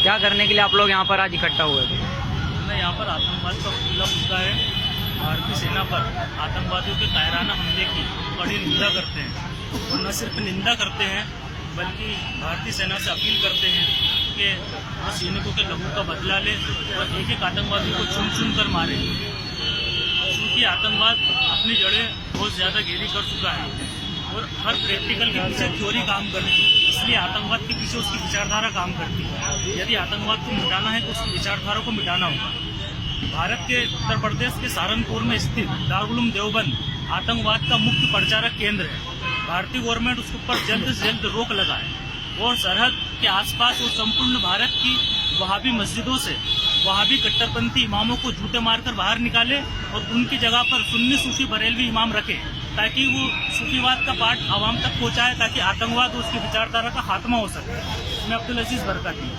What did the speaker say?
क्या करने के लिए आप लोग यहाँ पर आज इकट्ठा हुए थे? हमने यहाँ पर आतंकवाद का पुतला फूंका है। भारतीय सेना पर आतंकवादियों के कायराना हमले की बड़ी निंदा करते हैं और न सिर्फ निंदा करते हैं बल्कि भारतीय सेना से अपील करते हैं कि वह सैनिकों के लहू का बदला ले और एक एक आतंकवादी को चुन चुन कर मारे, क्योंकि आतंकवाद अपनी जड़ें बहुत ज़्यादा गहरी कर चुका है और हर प्रैक्टिकल के पीछे थ्योरी काम करती है, इसलिए आतंकवाद के पीछे उसकी विचारधारा काम करती है। यदि आतंकवाद को मिटाना है तो उसकी विचारधारा को मिटाना होगा। भारत के उत्तर प्रदेश के सहारनपुर में स्थित दारुल देवबंद आतंकवाद का मुख्य प्रचारक केंद्र है। भारतीय गवर्नमेंट उसके ऊपर जल्द से जल्द रोक लगाए और सरहद के आसपास और संपूर्ण भारत की वहाबी मस्जिदों से वहाबी कट्टरपंथी इमामों को जूते मारकर बाहर निकाले और उनकी जगह पर सुन्नी सूफी बरेलवी इमाम रखे, ताकि वो सूफीवाद का पाठ आवाम तक पहुंचाए, ताकि आतंकवाद और उसकी विचारधारा का खात्मा हो सके। मैं अब्दुल अजीज बरकाती।